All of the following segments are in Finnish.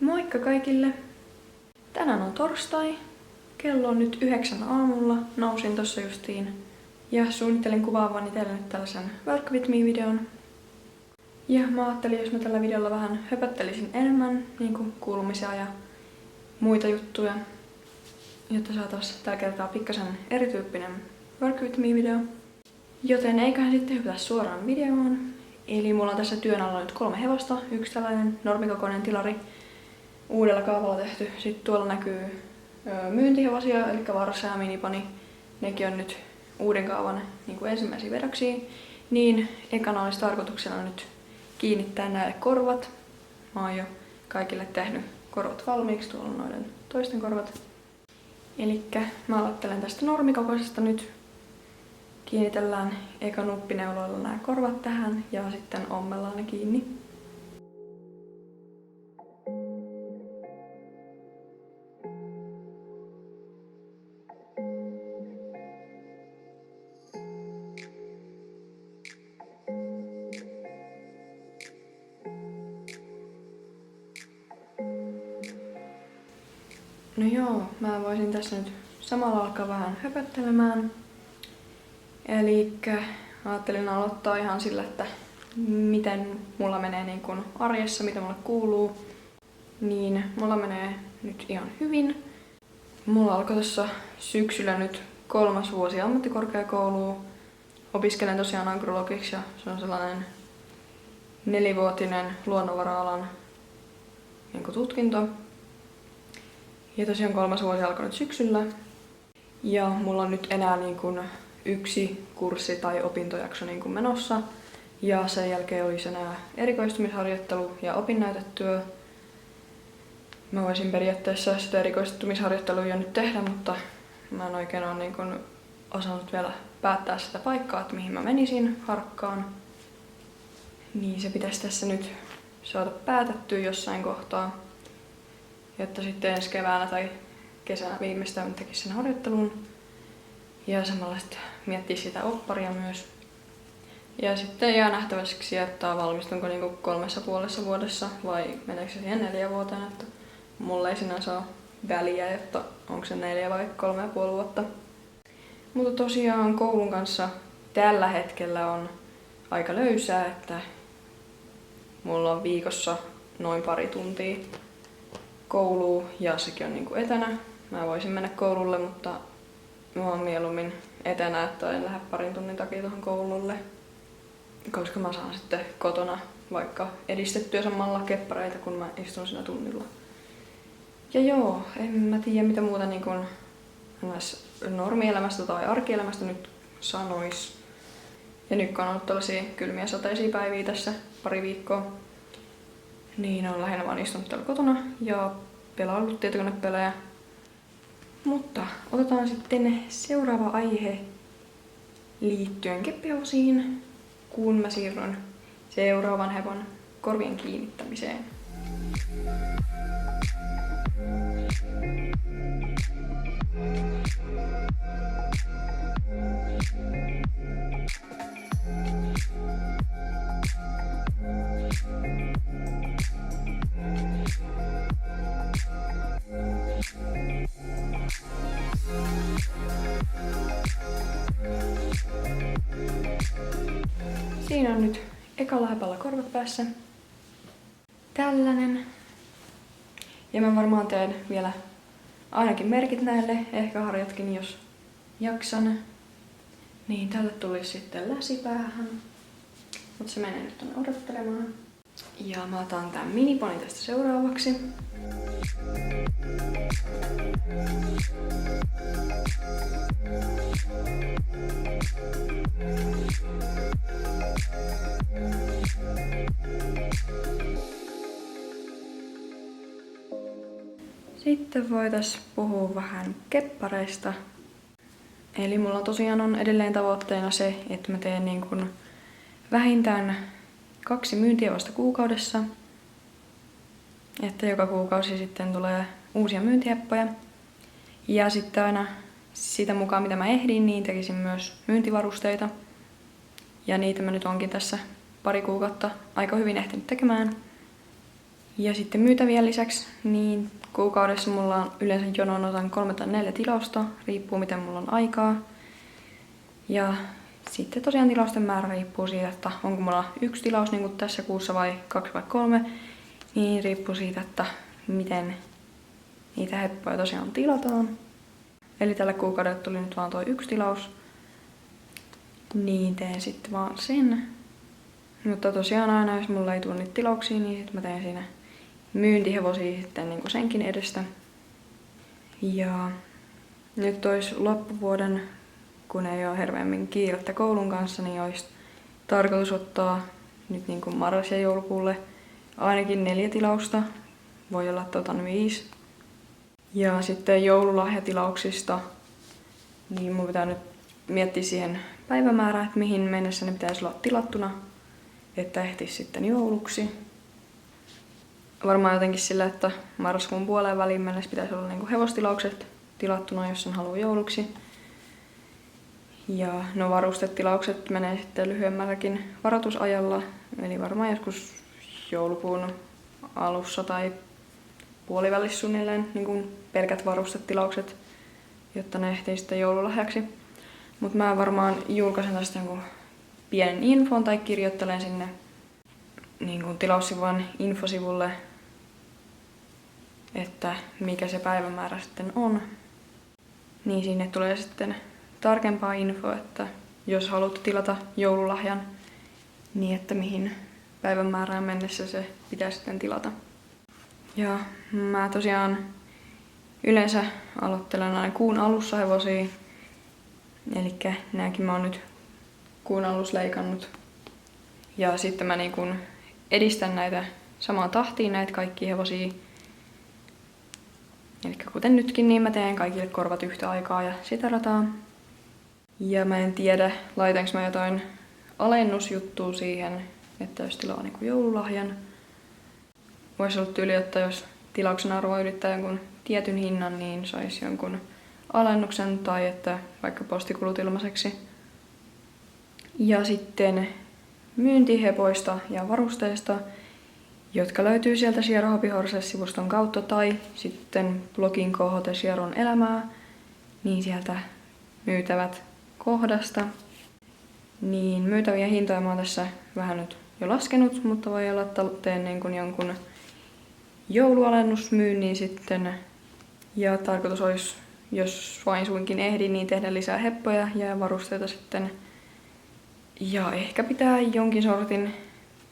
Moikka kaikille! Tänään on torstai. Kello on nyt 9 aamulla. Nousin tossa justiin ja suunnittelin kuvaavani teille nyt tällaisen Work With Me-videon. Ja mä ajattelin, jos mä tällä videolla vähän höpöttelisin enemmän niinku kuulumisia ja muita juttuja, jotta saataisiin tällä kertaa pikkasen erityyppinen Work With Me-video. Joten eiköhän sitten hypätä suoraan videoon. Eli mulla on tässä työn alla nyt 3 hevosta. Yksi tällainen normikokoinen tilari, uudella kaavalla tehty. Sitten tuolla näkyy myyntihevosia, eli Varsa ja Miniponi. Nekin on nyt uuden kaavan niin kuin ensimmäisiä vedoksia. Niin ekana olisi tarkoituksena nyt kiinnittää näille korvat. Mä oon jo kaikille tehnyt korvat valmiiksi, tuolla on noiden toisten korvat. Elikkä mä aloittelen tästä normikokoisesta nyt. Kiinnitellään eka nuppineuloilla nämä korvat tähän ja sitten ommellaan ne kiinni. No joo, mä voisin tässä nyt samalla alkaa vähän höpöttelemään. Elikkä ajattelin aloittaa ihan sillä, että miten mulla menee niin kuin arjessa, mitä mulle kuuluu. Niin mulla menee nyt ihan hyvin. Mulla alkoi tuossa syksyllä nyt 3. vuosi ammattikorkeakoulua. Opiskelen tosiaan agrologiksi ja se on sellainen 4-vuotinen luonnonvara-alan niin kuin tutkinto. Ja tosiaan 3. vuosi alkoi nyt syksyllä. Ja mulla on nyt enää niin kuin yksi kurssi tai opintojakso niin kuin menossa. Ja sen jälkeen olisi enää erikoistumisharjoittelu ja opinnäytetyö. Mä voisin periaatteessa sitä erikoistumisharjoittelua jo nyt tehdä, mutta mä en oikein ole niin kuin osannut vielä päättää sitä paikkaa, että mihin mä menisin Harkkaan. Niin se pitäisi tässä nyt saada päätettyä jossain kohtaa, jotta sitten ensi keväänä tai kesänä viimeistään tekisin sen harjoittelun. Ja samalla sitten miettiä sitä opparia myös. Ja sitten jää nähtäväksi, että valmistunko niinku 3,5 vuodessa vai meneekö se siihen 4 vuoteen. Että mulle ei sinänsä ole väliä, että onko se 4 vai 3,5 vuotta. Mutta tosiaan koulun kanssa tällä hetkellä on aika löysää, että mulla on viikossa noin 2 tuntia koulua ja sekin on niinku etänä. Mä voisin mennä koululle, mutta mä oon mieluummin etänä, että en lähde 2 tunnin takia tuohon koululle. Koska mä saan sitten kotona vaikka edistettyä samalla keppareita, kun mä istun siinä tunnilla. Ja joo, en mä tiedä mitä muuta niin kun normielämästä tai arkielämästä nyt sanois. Ja nyt kun on ollut tällaisia kylmiä sateisia päiviä tässä 2 viikkoa, niin on lähinnä vaan istunut täällä kotona ja pelaillut tietokonepelejä. Mutta otetaan sitten seuraava aihe liittyen keppihevosiin, kun mä siirryn seuraavan hevon korvien kiinnittämiseen. Siinä on nyt ekalla häpällä korvat päässä. Tällainen. Ja mä varmaan teen vielä ainakin merkit näille, ehkä harjatkin jos jaksan. Niin tälle tulisi sitten läsipäähän. Mut se menee nyt tonne odottelemaan. Ja mä otan tän Miniponi tästä seuraavaksi. Sitten voitais puhua vähän keppareista. Eli mulla tosiaan on edelleen tavoitteena se, että mä teen niin kuin vähintään 2 myyntihevosta kuukaudessa. Että joka kuukausi sitten tulee uusia myyntiheppoja. Ja sitten aina sitä mukaan mitä mä ehdin, niin tekisin myös myyntivarusteita. Ja niitä mä nyt onkin tässä 2 kuukautta aika hyvin ehtinyt tekemään. Ja sitten myytävien lisäksi, niin kuukaudessa mulla on yleensä jonon otan 3 tai 4 tilausta, riippuu miten mulla on aikaa. Ja sitten tosiaan tilausten määrä riippuu siitä, että onko mulla 1 tilaus niin kuin tässä kuussa vai 2 vai 3. Niin riippuu siitä, että miten niitä heppoja tosiaan tilataan. Eli tällä kuukaudella tuli nyt vaan tuo 1 tilaus. Niin teen sitten vaan sen. Mutta tosiaan aina jos mulla ei tule niitä tilauksia, niin sit mä teen siinä myyntihevosia sitten niin kuin senkin edestä. Ja nyt olisi loppuvuoden, kun ei ole hirveämmin kiirettä koulun kanssa, niin olisi tarkoitus ottaa nyt niin kuin marras- ja joulukuulle ainakin 4 tilausta. Voi olla, että otan 5. Ja sitten joululahjatilauksista, niin mun pitää nyt miettiä siihen päivämäärään, että mihin mennessä ne pitäisi olla tilattuna, että ehtisi sitten jouluksi. Varmaan jotenkin sillä, että marraskuun puoleen väliin mennessä pitäisi olla niinku hevostilaukset tilattuna, jos sen haluaa jouluksi. Ja no varustetilaukset menee sitten lyhyemmälläkin varoitusajalla, eli varmaan joskus joulukuun alussa tai puolivälissä suunnilleen niin kuin pelkät varustetilaukset, jotta ne ehtii sitten joululahjaksi. Mutta mä varmaan julkaisen tästä jonkun pienen infon tai kirjoittelen sinne niin kuin tilaussivujen infosivulle, että mikä se päivämäärä sitten on. Niin sinne tulee sitten tarkempaa infoa, että jos haluat tilata joululahjan, niin että mihin päivämäärään mennessä se pitää sitten tilata. Ja mä tosiaan yleensä aloittelen aina kuun alussa hevosia. Elikkä nääkin mä oon nyt kuun alussa leikannut. Ja sitten mä niin kun edistän näitä samaan tahtiin näitä kaikkia hevosia. Elikkä kuten nytkin, niin mä teen kaikille korvat yhtä aikaa ja sitä rataa. Ja mä en tiedä, laitanko mä jotain alennusjuttua siihen, että jos tilaa niin kuin joululahjan. Voisi olla tyyli, että jos tilauksen arvo ylittää jonkun tietyn hinnan, niin saisi jonkun alennuksen tai että vaikka postikulut ilmaiseksi. Ja sitten myyntihepoista ja varusteista, jotka löytyy sieltä Sierra Hobby Horses-sivuston kautta tai sitten blogin KHT Sierron elämää, niin sieltä myytävät kohdasta. Niin myytäviä hintoja mä oon tässä vähän nyt jo laskenut, mutta voi olla, että teen niin kuin jonkun joulualennusmyynnin sitten. Ja tarkoitus olisi, jos vain suinkin ehdin, niin tehdä lisää heppoja ja varusteita sitten. Ja ehkä pitää jonkin sortin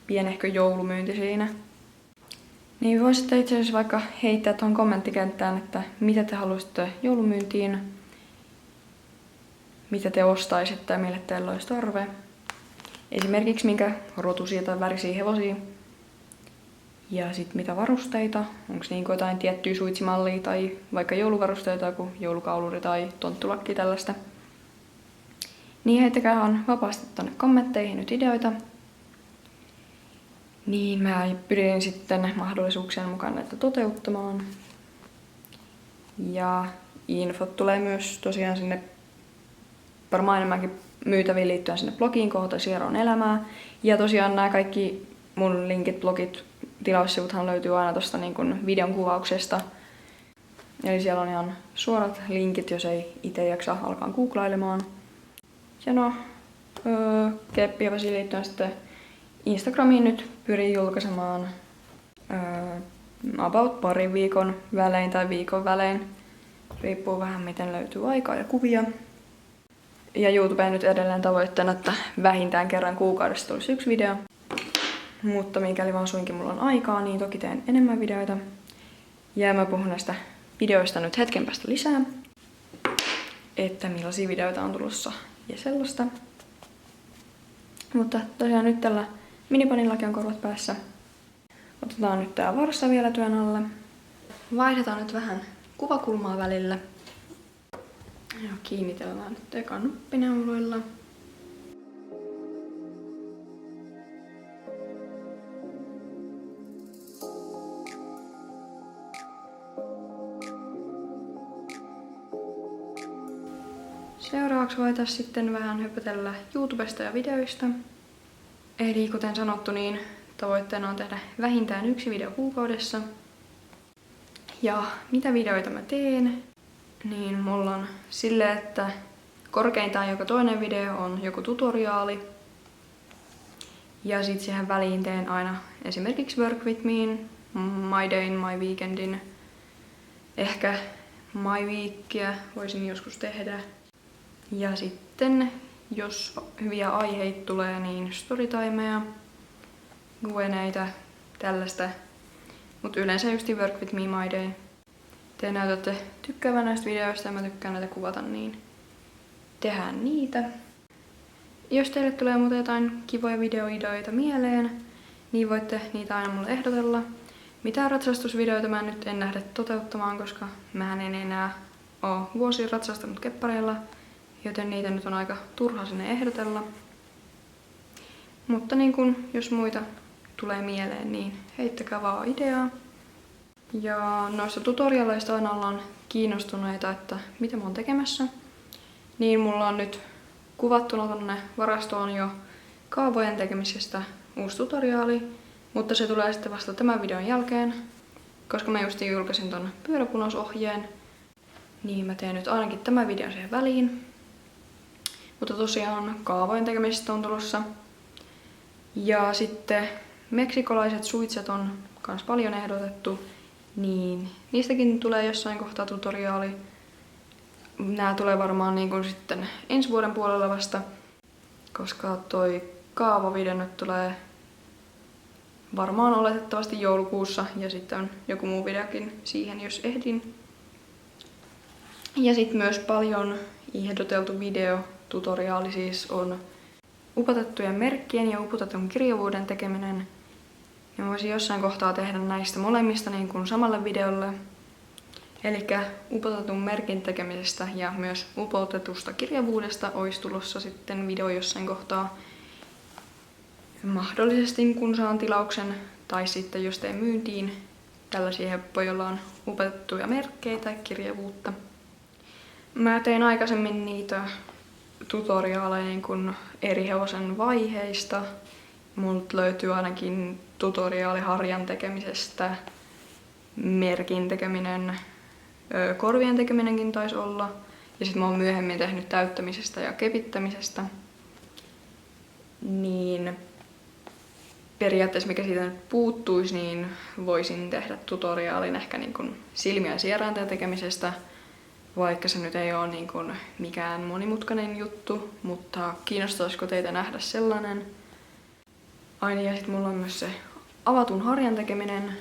pienehkö joulumyynti siinä. Niin voisitte itse asiassa vaikka heittää tuohon kommenttikenttään, että mitä te haluaisitte joulumyyntiin, mitä te ostaisitte ja mille teillä olisi tarve. Esimerkiksi minkä rotuisia tai värisiä hevosia. Ja sitten mitä varusteita, onko niin jotain tiettyä suitsimallia tai vaikka jouluvarusteita, kuin joulukauluri tai tonttulakki tällaista. Niin heittäkää vapaasti tuonne kommentteihin nyt ideoita. Niin mä pyrin sitten mahdollisuuksien mukaan näitä toteuttamaan. Ja infot tulee myös tosiaan sinne varmaan enemmänkin myytäviin liittyen sinne blogiin KHT Sierron elämää. Ja tosiaan nämä kaikki mun linkit, blogit, tilaussivuthan löytyy aina tuosta niin kuin videon kuvauksesta. Eli siellä on ihan suorat linkit, jos ei itse jaksa alkaa googlailemaan. Ja no, keppihevoisiin liittyen sitten Instagramiin nyt pyrin julkaisemaan about parin viikon välein tai viikon välein. Riippuu vähän miten löytyy aikaa ja kuvia. Ja YouTubeen nyt edelleen tavoitteena, että vähintään kerran kuukaudessa tulisi 1 video. Mutta mikäli vaan suinkin mulla on aikaa, niin toki teen enemmän videoita. Ja mä puhun näistä videoista nyt hetken päästä lisää. Että millaisia videoita on tulossa ja sellaista. Mutta tosiaan nyt tällä miniponillakin on korvat päässä. Otetaan nyt tää varsa vielä työn alle. Vaihdetaan nyt vähän kuvakulmaa välillä. Ja kiinnitellään nyt eka nuppineuloilla. Seuraavaksi voitaisiin sitten vähän höpötellä YouTubesta ja videoista. Eli kuten sanottu, niin tavoitteena on tehdä vähintään 1 video kuukaudessa. Ja mitä videoita mä teen, niin mulla on silleen, että korkeintaan joka toinen video on joku tutoriaali. Ja sit siihen väliin teen aina esimerkiksi Work with Mein, My Dayn, My Weekendin, ehkä My Weekia voisin joskus tehdä. Ja sitten jos hyviä aiheita tulee, niin storytimeja, Q&A:tä, tällaista. Mut yleensä just Work with Me, My Day. Te näytätte tykkäävän näistä videoista ja mä tykkään näitä kuvata, niin tehdään niitä. Jos teille tulee muuten jotain kivoja videoideoita mieleen, niin voitte niitä aina mulle ehdotella. Mitään ratsastusvideoita mä nyt en lähde toteuttamaan, koska mähän en enää oo vuosia ratsastanut keppareilla, joten niitä nyt on aika turha sinne ehdotella. Mutta niin kun, jos muita tulee mieleen, niin heittäkää vaan ideaa. Ja noista tutorialeista aina ollaan kiinnostuneita, että mitä mä oon tekemässä. Niin mulla on nyt kuvattuna tonne varastoon jo kaavojen tekemisestä uusi tutoriaali, mutta se tulee sitten vasta tämän videon jälkeen, koska mä just julkaisin ton pyöräpunousohjeen, niin mä teen nyt ainakin tämän videon siihen väliin. Mutta tosiaan kaavojen tekemisestä on tulossa. Ja sitten meksikolaiset suitset on kans paljon ehdotettu, niin niistäkin tulee jossain kohtaa tutoriaali. Nää tulee varmaan niin kuin sitten ensi vuoden puolella vasta, koska toi kaavavideo nyt tulee varmaan oletettavasti joulukuussa ja sitten on joku muu videokin siihen, jos ehdin. Ja sitten myös paljon ehdoteltu videotutoriaali siis on upotettujen merkkien ja upotetun kirjavuuden tekeminen. Ja mä voisin jossain kohtaa tehdä näistä molemmista niin kuin samalle videolle. Eli upotetun merkin tekemisestä ja myös upotetusta kirjavuudesta olisi tulossa sitten video jossain kohtaa. Mahdollisesti kun saan tilauksen tai sitten jos teen myyntiin tällaisia heppoja, joilla on upotettuja merkkejä tai kirjavuutta. Mä tein aikaisemmin niitä tutoriaaleja niin kuin eri hevosen vaiheista. Multa löytyy ainakin tutoriaali harjan tekemisestä, merkin tekeminen, korvien tekeminenkin taisi olla. Ja sitten mä oon myöhemmin tehnyt täyttämisestä ja kepittämisestä. Niin periaatteessa mikä siitä nyt puuttuisi, niin voisin tehdä tutoriaalin ehkä niin kuin silmiä ja sierainten tekemisestä. Vaikka se nyt ei ole niin kuin mikään monimutkainen juttu, mutta kiinnostaisiko teitä nähdä sellainen? Aina ja sitten mulla on myös se avatun harjan tekeminen,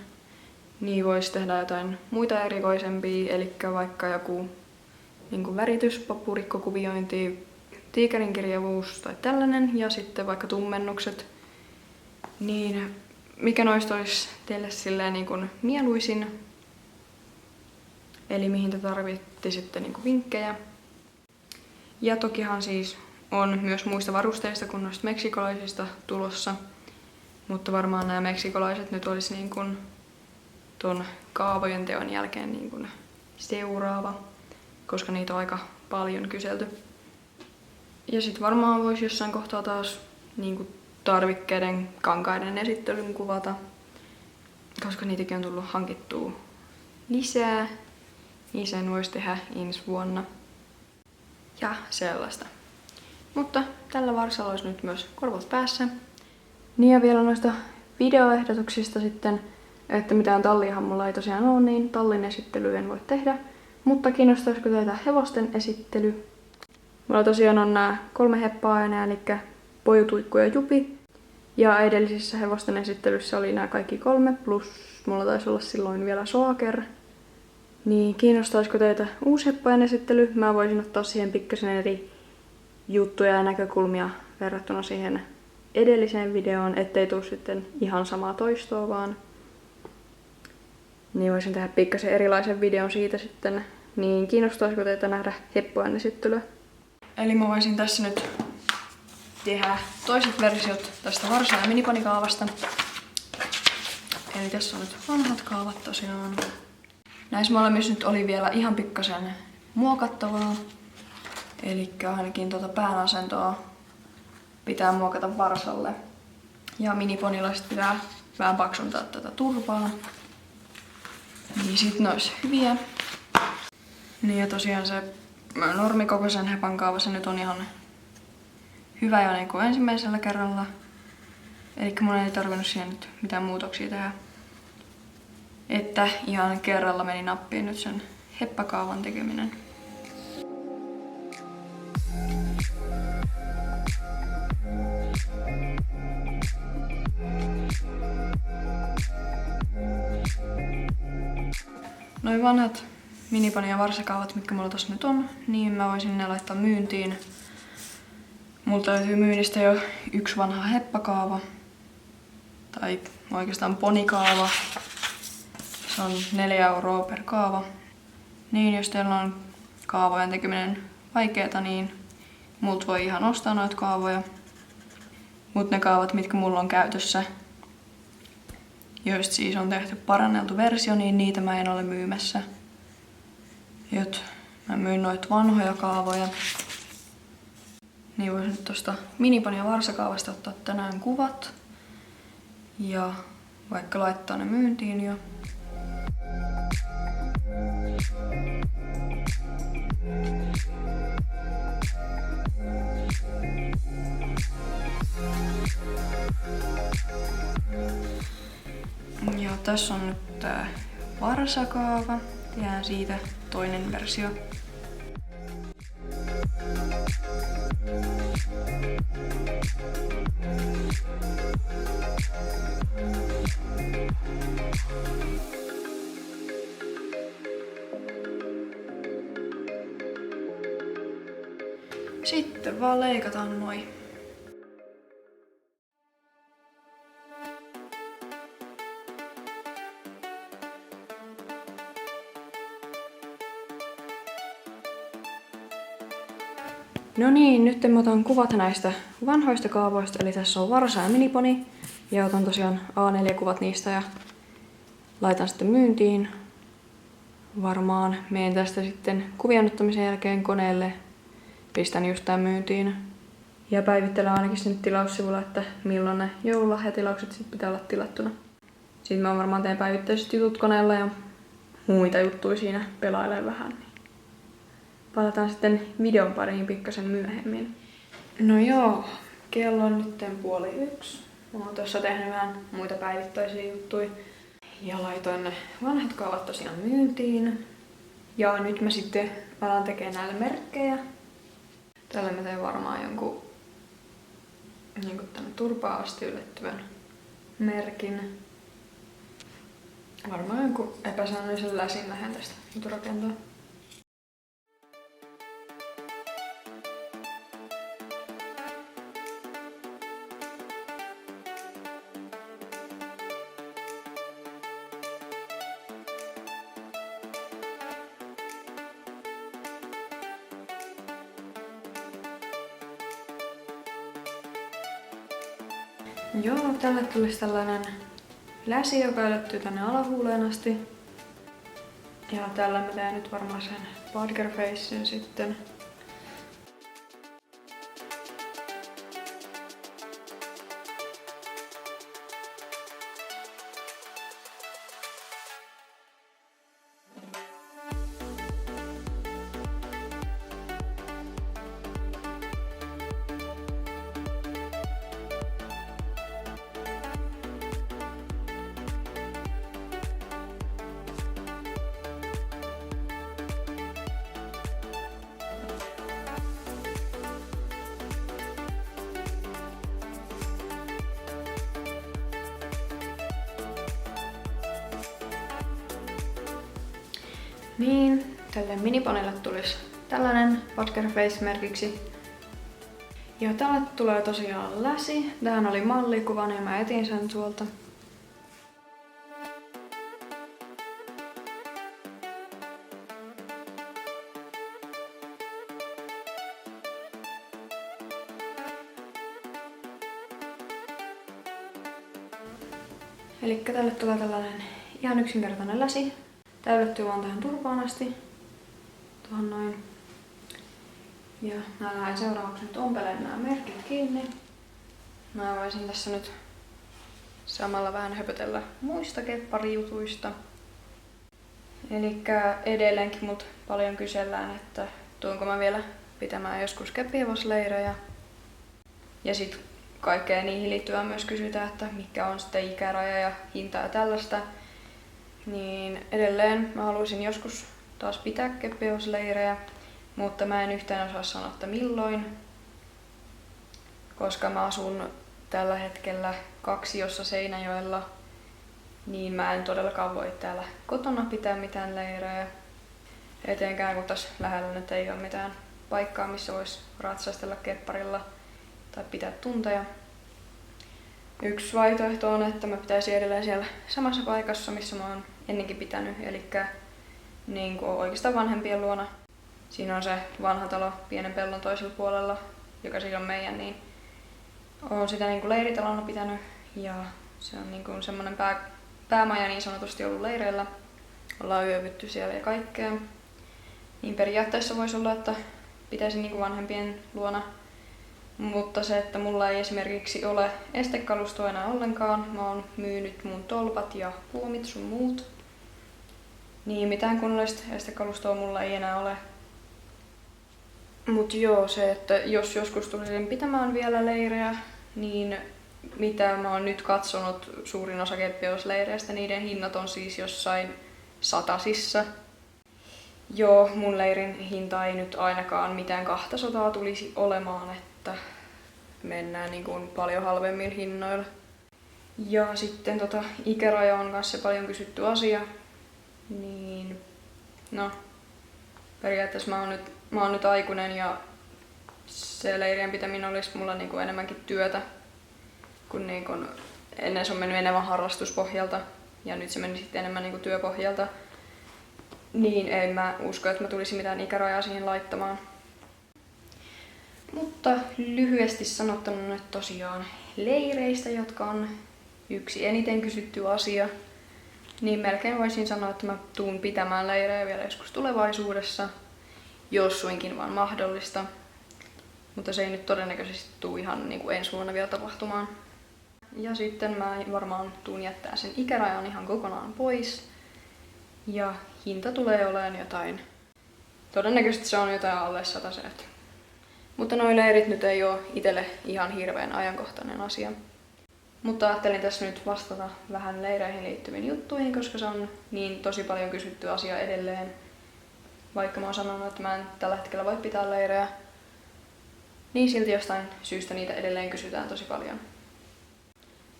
niin voisi tehdä jotain muita erikoisempia, eli vaikka joku niin kuin väritys, pappurikkokuviointi, tiikerin kirjavuus tai tällainen, ja sitten vaikka tummennukset. Niin mikä noista olisi teille silleen niin kuin mieluisin? Eli mihin te tarvitte sitten niin kuin vinkkejä. Ja tokihan siis on myös muista varusteista kuin noista meksikolaisista tulossa. Mutta varmaan nämä meksikolaiset nyt olisi niin kuin ton kaavojen teon jälkeen niin kuin seuraava, koska niitä on aika paljon kyselty. Ja sit varmaan voisi jossain kohtaa taas niin kuin tarvikkeiden, kankaiden esittelyn kuvata, koska niitäkin on tullut hankittua lisää. Niin sen voisi tehdä ensi vuonna. Ja sellaista. Mutta tällä varsalla olisi nyt myös korvat päässä. Niin ja vielä noista videoehdotuksista sitten, että mitään talliahan mulla ei tosiaan ole, niin tallin esittelyä en voi tehdä. Mutta kiinnostaisiko teitä hevosten esittely? Mulla tosiaan on nämä 3 heppaa enää, eli Poju, Tuikku ja Jupi. Ja edellisissä hevosten esittelyssä oli nämä kaikki 3, plus mulla taisi olla silloin vielä Soaker. Niin kiinnostaisiko teitä uusi heppojen esittely? Mä voisin ottaa siihen pikkasen eri juttuja ja näkökulmia verrattuna siihen edelliseen videoon, ettei tule sitten ihan samaa toistoa vaan. Niin voisin tehdä pikkasen erilaisen videon siitä sitten. Niin kiinnostaisiko teitä nähdä heppojen esittelyä? Eli mä voisin tässä nyt tehdä toiset versiot tästä varsa- ja minipanikaavasta. Eli tässä on nyt vanhat kaavat tosiaan. Näissä molemmissa nyt oli vielä ihan pikkasen muokattavaa. Eli ainakin tuota pään asentoa pitää muokata varsalle. Ja miniponilla sit pitää vähän paksuntaa tätä turpaa. Niin sit ne olisi hyviä. Niin ja tosiaan se normikokoisen hepan kaava se nyt on ihan hyvä jo niin kuin ensimmäisellä kerralla. Eli mun ei tarvinnut siihen nyt mitään muutoksia tehdä. Että ihan kerralla meni nappiin nyt sen heppakaavan tekeminen. Noin vanhat miniponi- ja varsakaavat, mitkä mulla tossa nyt on, niin mä voisin ne laittaa myyntiin. Multa löytyy myynnistä jo yksi vanha heppakaava. Tai oikeastaan ponikaava. Se on 4 € per kaava. Niin jos teillä on kaavojen tekeminen vaikeeta, niin multa voi ihan ostaa noita kaavoja. Mut ne kaavat, mitkä mulla on käytössä, joista siis on tehty paranneltu versio, niin niitä mä en ole myymässä. Jot mä myyn noita vanhoja kaavoja. Niin voisin nyt tosta miniponi- ja varsakaavasta ottaa tänään kuvat. Ja vaikka laittaa ne myyntiin jo. Ja tässä on nyt tää varsakaava. Tehdään siitä toinen versio. Sitten vaan leikataan noin. No niin, nyt mä otan kuvat näistä vanhoista kaavoista, eli tässä on varsa ja miniponi. Ja otan tosiaan A4-kuvat niistä ja laitan sitten myyntiin. Varmaan menen tästä sitten kuviannuttamisen jälkeen koneelle. Pistän just tän myyntiin. Ja päivittelen ainakin sinne tilaussivulla, että milloin ne joululahjatilaukset sit pitää olla tilattuna. Sitten mä varmaan teen päivittäiset jutut koneella ja muita juttuja siinä pelailen vähän. Palataan sitten videon pariin pikkasen myöhemmin. No joo, kello on nyt 12:30. Mä oon tuossa tehnyt vähän muita päivittäisiä juttuja. Ja laitoin ne vanhat kaavat tosiaan myyntiin. Ja nyt mä sitten alan tekemään näille merkkejä. Tällä mä teen varmaan jonkun tänne turpaan asti yllättävän merkin. Varmaan jonkun epäsäännöllisen läsin lähden tästä nyt rakentaa. Joo, tälle tulisi tällainen läsi, joka ylittyy tänne alahuuleen asti. Ja tällä mä teen nyt varmaan sen Badgerfacein sitten. Niin, tälle miniponille tulisi tällainen Badgerface-merkiksi. Ja tälle tulee tosiaan läsi. Tähän oli mallikuva, niin mä etin sen tuolta. Elikkä tälle tulee tällainen ihan yksinkertainen läsi. Tää ylittyy vaan tähän turpaan asti. Tuohon noin. Ja mä lähden seuraavaksi nyt ompelemaan nämä merkit kiinni. Mä voisin tässä nyt samalla vähän höpötellä muista kepparijutuista. Elikkä edelleenkin mut paljon kysellään, että tuonko mä vielä pitämään joskus keppihevosleirejä. Ja sit kaikkea niihin liittyvää myös kysytään, että mikä on sitten ikäraja ja hinta ja tällaista. Niin edelleen mä haluaisin joskus taas pitää keppihevosleirejä, mutta mä en yhtään osaa sanoa, että milloin. Koska mä asun tällä hetkellä Kaksiossa Seinäjoella, niin mä en todellakaan voi täällä kotona pitää mitään leirejä. Etenkään kun tässä lähellä nyt ei ole mitään paikkaa, missä voisi ratsastella kepparilla tai pitää tunteja. Yksi vaihtoehto on, että mä pitäisin edelleen siellä samassa paikassa, missä mä oon ennenkin pitänyt, eli niin kuin oikeastaan vanhempien luona. Siinä on se vanha talo pienen pellon toisella puolella, joka siinä on meidän, niin oon sitä niin kuin leiritalona pitänyt ja se on niin kuin semmoinen päämaja niin sanotusti ollut leireillä. Ollaan yövytty siellä ja kaikkea. Niin periaatteessa voisi olla, että pitäisin niin kuin vanhempien luona. Mutta se, että mulla ei esimerkiksi ole estekalustoa enää ollenkaan. Mä oon myynyt mun tolpat ja puomit sun muut. Niin mitään kunnollista estekalustoa mulla ei enää ole. Mut joo, se, että jos joskus tulisin pitämään vielä leirejä, niin mitä mä oon nyt katsonut, suurin osa keppihevosleireistä, niiden hinnat on siis jossain satasissa. Joo, mun leirin hinta ei nyt ainakaan mitään 200 tulisi olemaan, että mennään niin kuin paljon halvemmilla hinnoilla. Ja sitten ikäraja on kanssa paljon kysytty asia. Niin, no, periaatteessa mä oon nyt aikuinen ja se leirien pitäminen olisi mulla niin kuin enemmänkin työtä, kun niin kuin ennen se on mennyt enemmän harrastuspohjalta ja nyt se meni sitten enemmän niin kuin työpohjalta. Niin en mä usko, että mä tulisin mitään ikärajaa siihen laittamaan. Mutta lyhyesti sanottuna nyt tosiaan leireistä, jotka on yksi eniten kysytty asia, niin melkein voisin sanoa, että mä tuun pitämään leirejä vielä joskus tulevaisuudessa, jos suinkin vaan mahdollista. Mutta se ei nyt todennäköisesti tule ihan niin kuin ensi vuonna vielä tapahtumaan. Ja sitten mä varmaan tuun jättää sen ikärajan ihan kokonaan pois. Ja hinta tulee olemaan jotain. Todennäköisesti se on jotain alle 100 €. Mutta noi leirit nyt ei ole itselle ihan hirveän ajankohtainen asia. Mutta ajattelin tässä nyt vastata vähän leireihin liittyviin juttuihin, koska se on niin tosi paljon kysytty asia edelleen. Vaikka mä oon sanonut, että mä en tällä hetkellä voi pitää leirejä, niin silti jostain syystä niitä edelleen kysytään tosi paljon.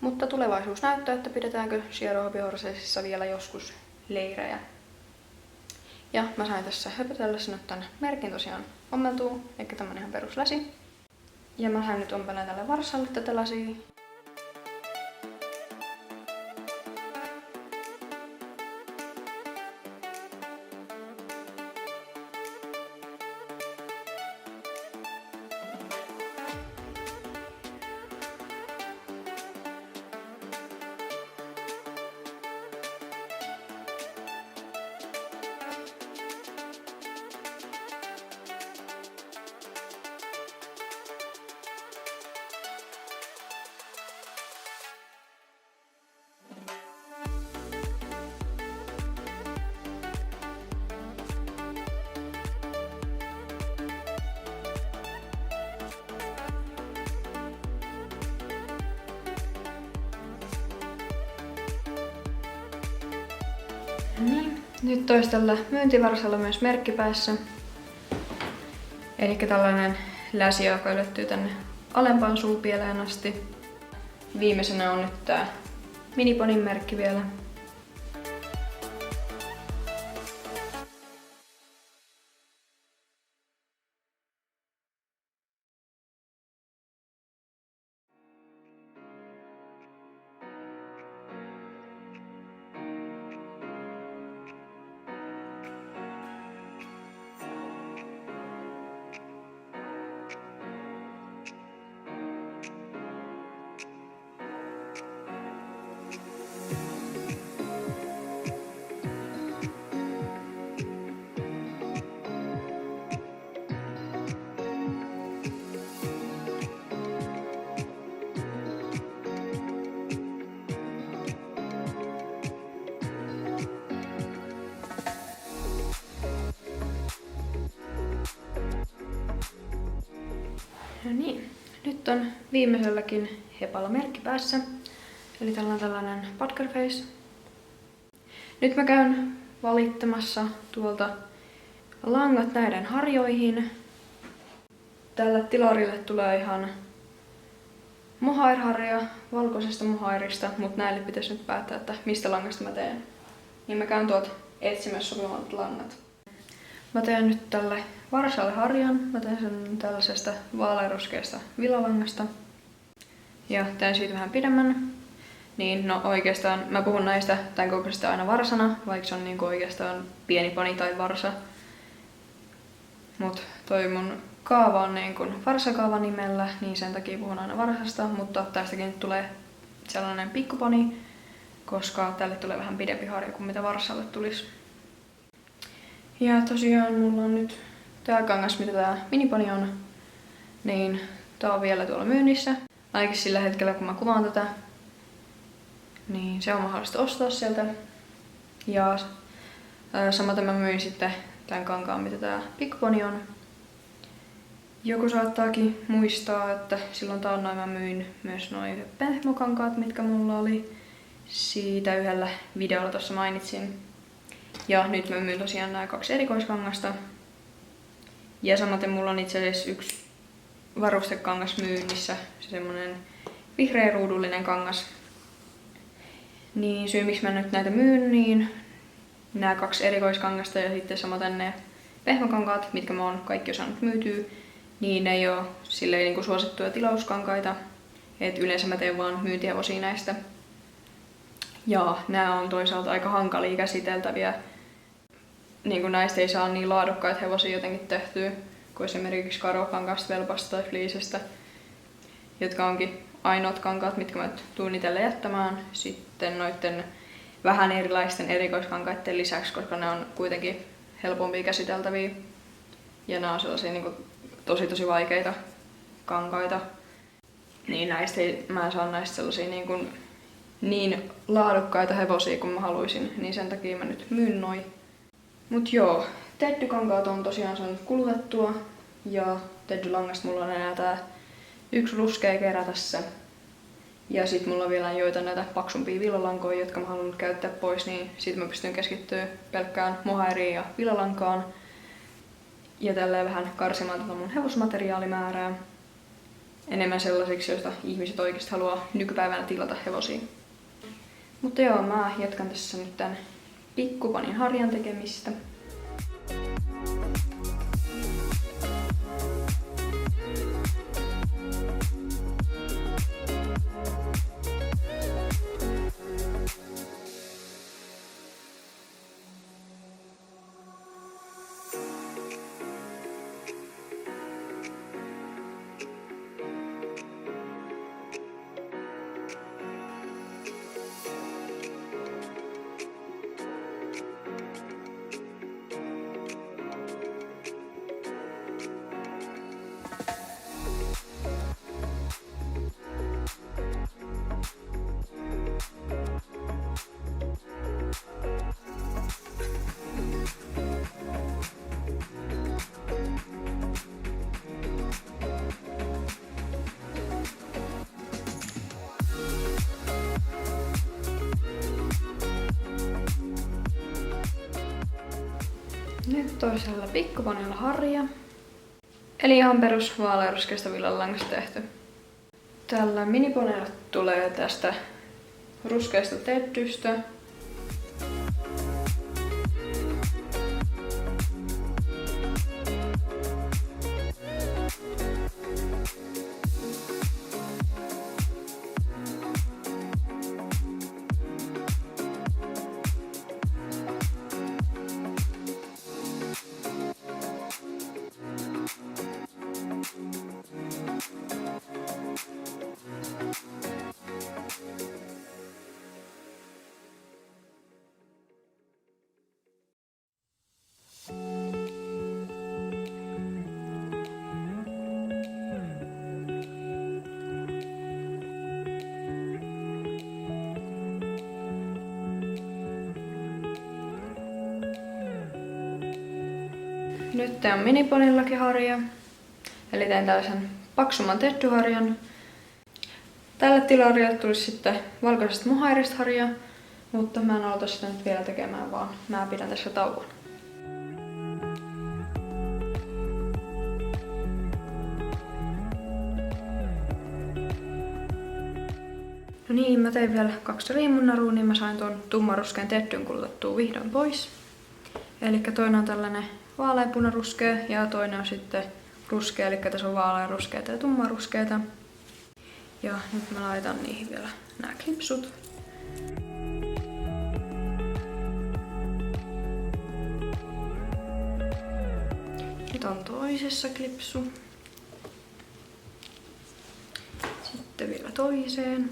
Mutta tulevaisuus näyttää, että pidetäänkö Sierra Hobby Horsesissa vielä joskus leirejä. Ja mä sain tässä höpötellessä nyt tän merkin tosiaan ommeltuu, eikä tämmönen ihan perusläsi. Ja mä lähden nyt ompeleen tälle varsalle tätä lasia. Niin, nyt olisi tällä myyntivarsalla myös merkki päässä. Eli tällainen läsi, joka ylettyy tänne alempaan suupieleen asti. Viimeisenä on nyt tää Miniponin merkki vielä. No niin, nyt on viimeiselläkin hepalla merkki päässä. Eli tällä on tällainen Butker Face. Nyt mä käyn valittamassa tuolta langat näiden harjoihin. Tälle tilarille tulee ihan mohair-harja valkoisesta mohairista, mutta näille pitäisi nyt päättää, että mistä langasta mä teen. Niin mä käyn tuolta etsimässä sopivat langat. Mä teen nyt tälle varsalle harjan. Mä teen sen tällaisesta vaaleanruskeasta villalangasta. Ja teen siitä vähän pidemmän. Niin no oikeastaan mä puhun näistä tämän kokoisesta aina varsana, vaikka se on niinku oikeastaan pieni poni tai varsa. Mut toi mun kaava on niin kuin varsakaava nimellä, niin sen takia puhun aina varsasta, mutta tästäkin tulee sellainen pikkuponi, koska tälle tulee vähän pidempi harja kuin mitä varsalle tulisi. Ja tosiaan mulla on nyt tää kangas, mitä tää miniponi on, niin tää on vielä tuolla myynnissä. Ainakin sillä hetkellä, kun mä kuvaan tätä, niin se on mahdollista ostaa sieltä. Ja samaten mä myin sitten tämän kankaan, mitä tää pikkuponi on. Joku saattaakin muistaa, että silloin taannoin mä myin myös noin pehmokankaat, mitkä mulla oli. Siitä yhdellä videolla tuossa mainitsin. Ja nyt mä myyn tosiaan nämä 2 erikoiskangasta. Ja samaten mulla on itse asiassa yksi varustekangas myynnissä. Se semmonen vihreä ruudullinen kangas. Niin syy miksi mä nyt näitä myyn, niin nämä 2 erikoiskangasta ja sitten samaten ne pehmokankaat, mitkä mä oon kaikki osannut myytyä, niin ne ei oo silleen niinku suosittuja tilauskankaita. Et yleensä mä teen vaan myyntihevosia näistä. Ja nämä on toisaalta aika hankalia käsiteltäviä. Niin näistä ei saa niin laadukkaita hevosia jotenkin tehtyä kuin esimerkiksi karokankasta, velpasta tai fliisestä, jotka onkin ainoat kankaat, mitkä mä tuun itselle jättämään. Sitten noitten vähän erilaisten erikoiskankaiden lisäksi, koska ne on kuitenkin helpompia käsiteltäviä. Ja nämä on sellaisia niin kuin tosi vaikeita kankaita. Niin mä en saa näistä sellaisia niin laadukkaita hevosia kuin mä haluaisin, niin sen takia mä nyt myyn noi. Mut joo, teddykankaat on tosiaan saanut kulutettua ja teddylangasta mulla on enää tää yksi ruskea kerä tässä. Ja sit mulla on vielä joitain näitä paksumpia villalankoja, jotka mä haluan käyttää pois, niin sit mä pystyn keskittyä pelkkään mohairiin ja villalankaan. Ja tälleen vähän karsimaan tätä mun hevosmateriaalimäärää. Enemmän sellaisiksi, joista ihmiset oikeasti haluaa nykypäivänä tilata hevosia. Mutta joo, mä jatkan tässä nyt tän pikkuponin harjan tekemistä. Nyt toisella pikkuponilla harja. Eli ihan perus vaaleanruskeasta villalangasta tehty. Tällä miniponeella tulee tästä ruskeasta teddystä. Nyt on miniponillakin harja. Eli tein tällaisen paksumman tettuharjan. Tälle tilarille tulisi sitten valkoisesta muhairista harjaa, mutta mä en aloita sitä nyt vielä tekemään, vaan mä pidän tässä tauon. No niin, mä tein vielä 2 riimunnarua, niin mä sain tuon tummaruskeen tettyn kulutettua vihdoin pois. Eli toinen on tällainen vaaleanpunaruskea ja toinen on sitten ruskea, eli tässä on vaaleanruskeita ja tummaruskeita. Ja nyt mä laitan niihin vielä nämä klipsut. Nyt on toisessa klipsu. Sitten vielä toiseen.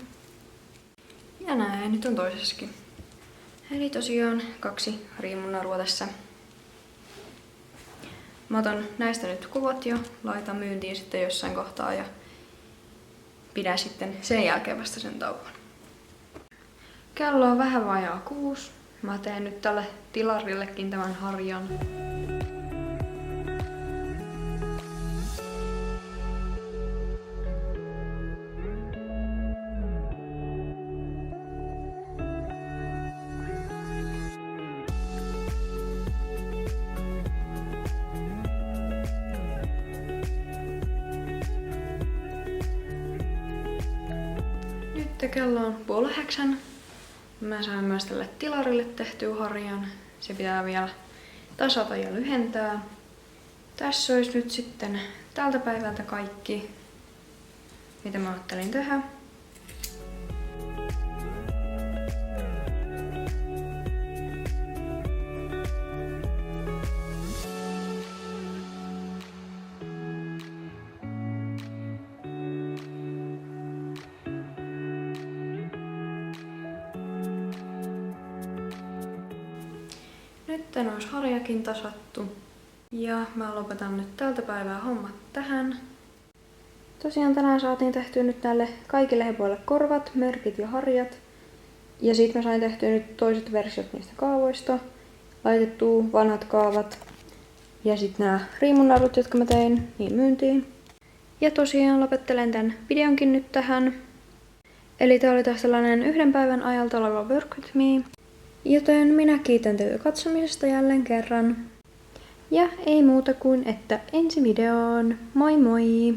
Ja näin, nyt on toisessakin. Eli tosiaan 2 riimunnarua tässä. Mä otan näistä nyt kuvat jo, laitan myyntiin sitten jossain kohtaa ja pidän sitten sen jälkeen vasta sen tauon. Kello on vähän vajaa 6. Mä teen nyt tälle tilarillekin tämän harjan. Nyt kello on 7:30. Mä sain myös tälle tilarille tehtyä harjan. Se pitää vielä tasata ja lyhentää. Tässä olisi nyt sitten tältä päivältä kaikki, mitä mä ajattelin tehdä. Nyt olisi harjakin tasattu. Ja mä lopetan nyt tältä päivää hommat tähän. Tosiaan tänään saatiin tehtyä nyt näille kaikille hepoille korvat, merkit ja harjat. Ja sit mä sain tehtyä nyt toiset versiot niistä kaavoista. Laitettua vanhat kaavat. Ja sit nämä riimunnarut, jotka mä tein, niin myyntiin. Ja tosiaan lopettelen tän videonkin nyt tähän. Eli tää oli taas tällainen 1 päivän ajalta oleva Work with Me. Joten minä kiitän teitä katsomisesta jälleen kerran. Ja ei muuta kuin, että ensi videoon. Moi moi!